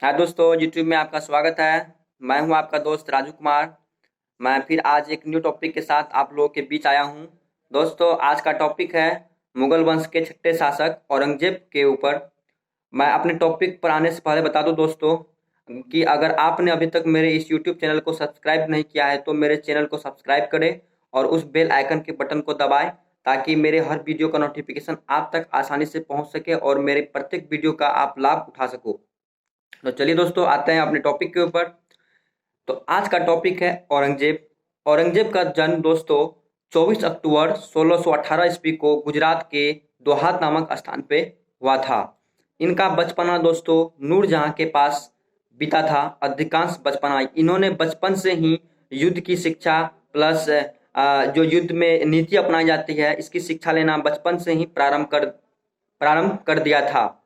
हाँ दोस्तों, यूट्यूब में आपका स्वागत है। मैं हूं आपका दोस्त राजू कुमार। मैं फिर आज एक न्यू टॉपिक के साथ आप लोगों के बीच आया हूं। दोस्तों, आज का टॉपिक है मुगल वंश के छठे शासक औरंगजेब के ऊपर। मैं अपने टॉपिक पर आने से पहले बता दूं दोस्तों कि अगर आपने अभी तक मेरे इस यूट्यूब चैनल को सब्सक्राइब नहीं किया है तो मेरे चैनल को सब्सक्राइब करें और उस बेल आइकन के बटन को दबाएं ताकि मेरे हर वीडियो का नोटिफिकेशन आप तक आसानी से पहुंच सके और मेरे प्रत्येक वीडियो का आप लाभ उठा सको। तो चलिए दोस्तों, आते हैं अपने टॉपिक के ऊपर। तो आज का टॉपिक है औरंगजेब। औरंगजेब का जन्म दोस्तों 24 अक्टूबर 1618 ईस्वी को गुजरात के दोहात नामक स्थान पे हुआ था। इनका बचपना दोस्तों नूरजहां के पास बीता था। अधिकांश बचपना इन्होंने बचपन से ही युद्ध की शिक्षा प्लस जो युद्ध में नीति अपनाई जाती है इसकी शिक्षा लेना बचपन से ही प्रारंभ कर दिया था।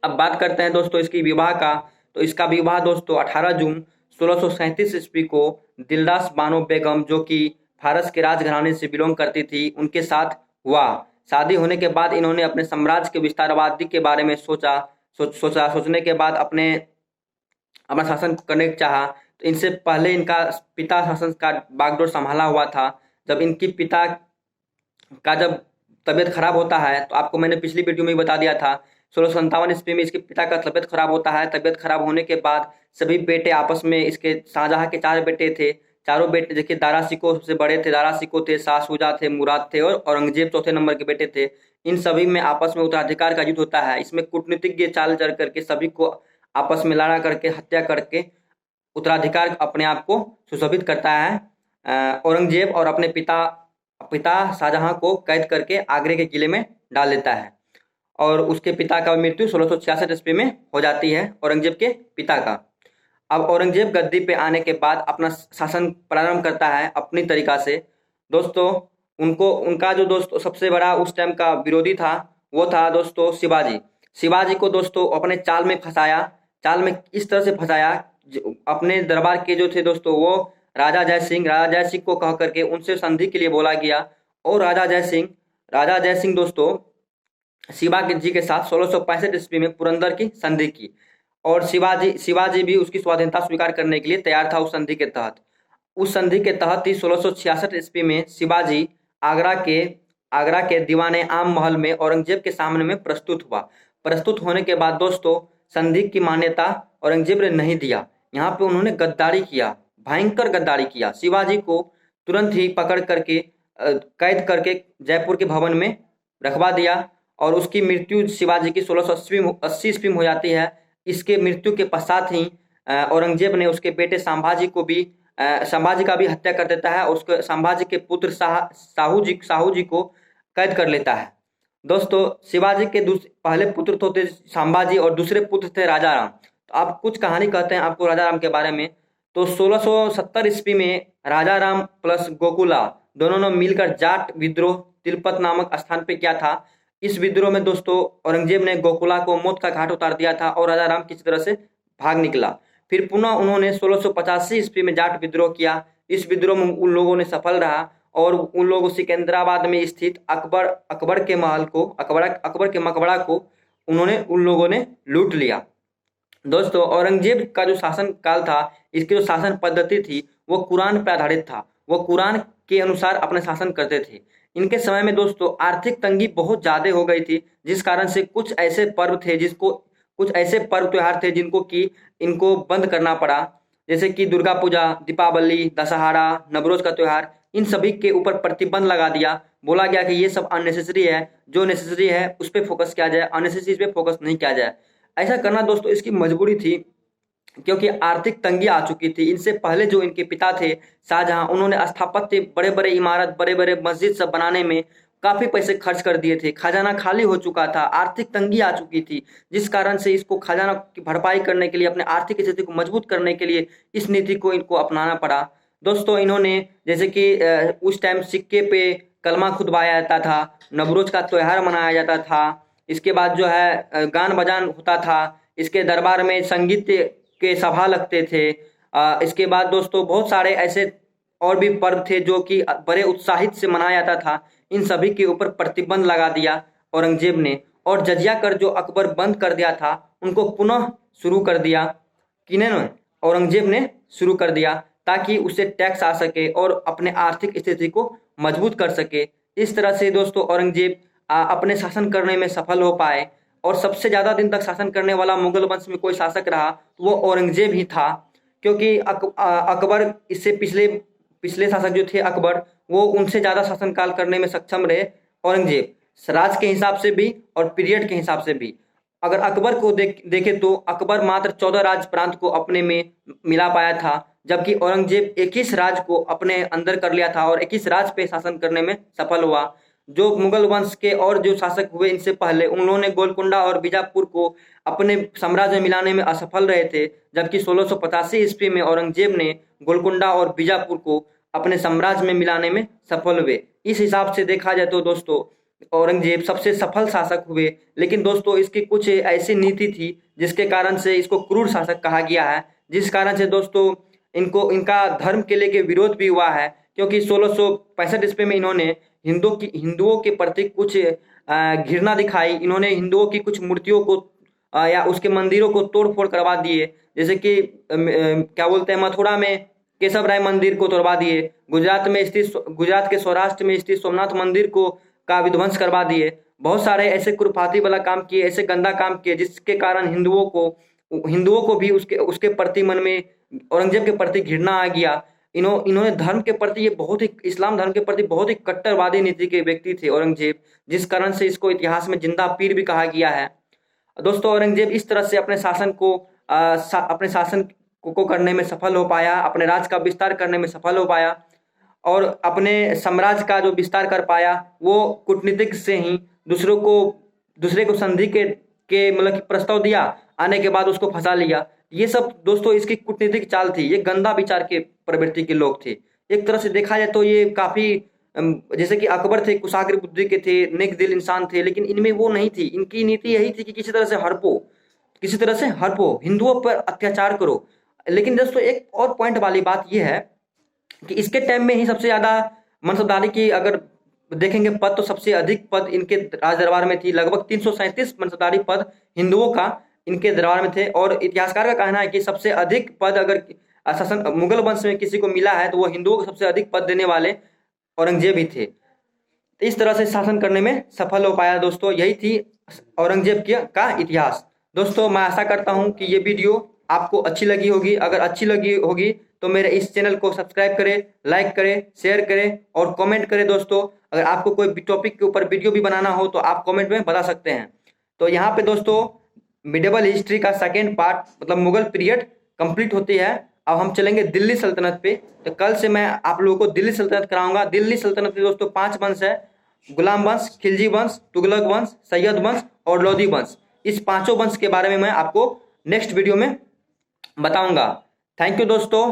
अब बात करते हैं दोस्तों इसकी विवाह का। तो इसका विवाह दोस्तों 18 जून 1637 ईस्वी को दिलदास बानो बेगम जो कि फारस के राजघराने से बिलोंग करती थी उनके साथ हुआ। शादी होने के बाद इन्होंने अपने साम्राज्य के विस्तारवादी के बारे में सोचने के बाद अपना शासन करने चाहा। तो इनसे पहले इनका पिता शासन का बागडोर संभाला हुआ था। जब इनकी पिता का जब तबीयत खराब होता है तो आपको मैंने पिछली वीडियो में ही बता दिया था 1657 ईस्वी में इसके पिता का तबीयत खराब होता है। तबीयत खराब होने के बाद सभी बेटे आपस में इसके शाहजहां के 4 बेटे थे। चारों बेटे देखिए दारा शिकोह सबसे बड़े थे, दारा शिकोह थे, शाह शुजा थे, मुराद थे और औरंगजेब चौथे नंबर के बेटे थे। इन सभी में आपस में उत्तराधिकार का युद्ध होता है। इसमें कूटनीतिज्ञ चाल चल करके सभी को आपस में लड़ा करके हत्या करके उत्तराधिकार अपने आप को सुशोभित करता है। औरंगजेब और अपने पिता पिता शाहजहां को कैद करके आगरे के किले में डाल देता है और उसके पिता का मृत्यु 1666 ईस्वी में हो जाती है औरंगजेब के पिता का। अब औरंगजेब गद्दी पे आने के बाद अपना शासन प्रारंभ करता है अपनी तरीका से। दोस्तों उनका जो दोस्तों सबसे बड़ा उस टाइम का विरोधी था वो था दोस्तों शिवाजी। शिवाजी को दोस्तों अपने चाल में फंसाया। चाल में इस तरह से फंसाया अपने दरबार के जो थे दोस्तों वो राजा जय सिंह को कह करके उनसे संधि के लिए बोला गया और राजा जय सिंह दोस्तों जी के साथ 1665 ईस्वी में पुरंदर की संधि की और शिवाजी भी उसकी स्वाधीनता स्वीकार करने के लिए तैयार था। उस संधि के तहत ही 1666 ईस्वी में शिवाजी आगरा के दीवाने आम महल में औरंगजेब के सामने में प्रस्तुत हुआ। प्रस्तुत होने के बाद दोस्तों संधि की मान्यता औरंगजेब ने नहीं दिया। यहाँ पे उन्होंने गद्दारी किया, भयंकर गद्दारी किया। शिवाजी को तुरंत ही पकड़ करके कैद करके जयपुर के भवन में रखवा दिया और उसकी मृत्यु शिवाजी की 1680 ईस्वी में हो जाती है। इसके मृत्यु के पश्चात ही औरंगजेब ने उसके बेटे संभाजी का भी हत्या कर देता है और उसके संभाजी के पुत्र साहू जी को कैद कर लेता है। दोस्तों शिवाजी के पहले पुत्र तो थे संभाजी और दूसरे पुत्र थे राजा राम। तो आप कुछ कहानी कहते हैं आपको राजा राम के बारे में। तो 1670 ईस्वी में राजा राम प्लस गोकुला दोनों ने मिलकर जाट विद्रोह तिलपत नामक स्थान पे किया था। इस विद्रोह में दोस्तों औरंगजेब ने गोकुला को मौत का घाट उतार दिया था और राजा राम किसी तरह से भाग निकला। फिर पुनः उन्होंने 1685 ईस्वी में जाट विद्रोह किया। इस विद्रोह में उन लोगों ने सफल रहा और उन लोगों सिकंदराबाद में स्थित अकबर के मकबरा को उन लोगों ने लूट लिया। दोस्तों औरंगजेब का जो शासन काल था इसकी जो शासन पद्धति थी वो कुरान पर आधारित था। वो कुरान के अनुसार अपना शासन करते थे। इनके समय में दोस्तों आर्थिक तंगी बहुत ज्यादा हो गई थी जिस कारण से कुछ ऐसे पर्व त्योहार थे जिनको कि इनको बंद करना पड़ा। जैसे कि दुर्गा पूजा, दीपावली, दशहरा, नवरोज का त्योहार, इन सभी के ऊपर प्रतिबंध लगा दिया। बोला गया कि ये सब अननेसेसरी है, जो नेसेसरी है उस पर फोकस किया जाए, अननेसेसरी पे फोकस नहीं किया जाए। ऐसा करना दोस्तों इसकी मजबूरी थी क्योंकि आर्थिक तंगी आ चुकी थी। इनसे पहले जो इनके पिता थे शाहजहां उन्होंने स्थापत्य बड़े बड़े इमारत बड़े बड़े मस्जिद सब बनाने में काफी पैसे खर्च कर दिए थे। खजाना खाली हो चुका था, आर्थिक तंगी आ चुकी थी जिस कारण से इसको खजाना की भरपाई करने के लिए अपने आर्थिक स्थिति को मजबूत करने के लिए इस नीति को इनको अपनाना पड़ा। दोस्तों इन्होंने जैसे कि उस टाइम सिक्के पे कलमा खुदवाया जाता था, नवरोज का त्योहार मनाया जाता था, इसके बाद जो है गान बजान होता था, इसके दरबार में संगीत के सभा लगते थे। इसके बाद दोस्तों बहुत सारे ऐसे और भी पर्व थे जो कि बड़े उत्साहित से मनाया जाता था। इन सभी के ऊपर प्रतिबंध लगा दिया औरंगजेब ने और जजिया कर जो अकबर बंद कर दिया था उनको पुनः शुरू कर दिया। किन्होंने? औरंगजेब ने शुरू कर दिया, ताकि उसे टैक्स आ सके और अपने आर्थिक स्थिति को मजबूत कर सके। इस तरह से दोस्तों औरंगजेब अपने शासन करने में सफल हो पाए और सबसे ज्यादा दिन तक शासन करने वाला मुगल वंश में कोई शासक रहा तो वो औरंगजेब ही था, क्योंकि अकबर इससे पिछले शासक जो थे अकबर, वो उनसे ज्यादा शासनकाल करने में सक्षम रहे औरंगजेब, राज के हिसाब से भी और पीरियड के हिसाब से भी। अगर अकबर को देखें तो अकबर मात्र 14 राज प्रांत को अपने में मिला पाया था, जबकि औरंगजेब 21 राज को अपने अंदर कर लिया था और 21 राज पे शासन करने में सफल हुआ। जो मुगल वंश के और जो शासक हुए इनसे पहले, उन्होंने गोलकुंडा और बीजापुर को अपने साम्राज्य में मिलाने में असफल रहे थे, जबकि 1685 ईस्वी में औरंगजेब ने गोलकुंडा और बीजापुर को अपने साम्राज्य में मिलाने में सफल हुए। इस हिसाब से देखा जाए तो दोस्तों औरंगजेब सबसे सफल शासक हुए। लेकिन दोस्तों इसकी कुछ ऐसी नीति थी जिसके कारण से इसको क्रूर शासक कहा गया है, जिस कारण से दोस्तों इनका धर्म के लेके विरोध भी हुआ है, क्योंकि 1665 ईस्वी में इन्होंने हिंदुओं के प्रति कुछ घृणा दिखाई। इन्होंने हिंदुओं की कुछ मूर्तियों को या उसके मंदिरों को तोड़ फोड़ करवा दिए, जैसे कि क्या बोलते हैं, मथुरा में केशव राय मंदिर को तोड़वा दिए, गुजरात के सौराष्ट्र में स्थित सोमनाथ मंदिर का विध्वंस करवा दिए। बहुत सारे ऐसे कुरफाती वाला काम किए, ऐसे गंदा काम किए, जिसके कारण हिंदुओं को भी उसके प्रति मन में औरंगजेब के प्रति घृणा आ गया। इन्होंने धर्म के प्रति इस्लाम धर्म के प्रति बहुत ही कट्टरवादी नीति के व्यक्ति थे औरंगजेब, जिस कारण से इसको इतिहास में जिंदा पीर भी कहा गया है। दोस्तों औरंगजेब इस तरह से अपने शासन को करने में सफल हो पाया, अपने राज का विस्तार करने में सफल हो पाया और अपने साम्राज्य का जो विस्तार कर पाया वो कूटनीतिक से ही दूसरे को संधि के मतलब कि प्रस्ताव दिया, आने के बाद उसको फंसा लिया। ये सब दोस्तों इसकी कूटनीतिक चाल थी। ये गंदा विचार के प्रवृत्ति के लोग थे। एक तरह से देखा जाए तो ये काफी जैसे कि अकबर थे, कुशाग्र बुद्धि के थे, नेक दिल इंसान थे, लेकिन इनमें वो नहीं थी। इनकी नीति यही थी कि किसी तरह से हड़पो, हिंदुओं पर अत्याचार करो। लेकिन दोस्तों एक और पॉइंट वाली बात यह है कि इसके टाइम में ही सबसे ज्यादा मनसबदारी की अगर देखेंगे पद, तो सबसे अधिक पद इनके राज दरबार में थी। लगभग 337 मनसबदारी पद हिंदुओं का इनके दरबार में थे। और इतिहासकार का कहना है कि सबसे अधिक पद अगर शासन मुगल वंश में किसी को मिला है तो वो हिंदुओं को सबसे अधिक पद देने वाले औरंगजेब ही थे। इस तरह से शासन करने में सफल हो पाया। दोस्तों यही थी औरंगजेब का इतिहास। दोस्तों मैं आशा करता हूं कि ये वीडियो आपको अच्छी लगी होगी। अगर अच्छी लगी होगी तो मेरे इस चैनल को सब्सक्राइब करें, लाइक करें, शेयर करें और कमेंट करें। दोस्तों अगर आपको कोई टॉपिक के ऊपर वीडियो भी बनाना हो तो आप कमेंट में बता सकते हैं। तो यहाँ पे दोस्तों मिडिवल हिस्ट्री का सेकेंड पार्ट मतलब मुगल पीरियड कंप्लीट होती है। अब हम चलेंगे दिल्ली सल्तनत पे। तो कल से मैं आप लोगों को दिल्ली सल्तनत कराऊंगा। दिल्ली सल्तनत में दोस्तों 5 वंश है, गुलाम वंश, खिलजी वंश, तुगलक वंश, सैयद वंश और लोधी वंश। इस 5 वंश के बारे में मैं आपको नेक्स्ट वीडियो में बताऊंगा। थैंक यू दोस्तों।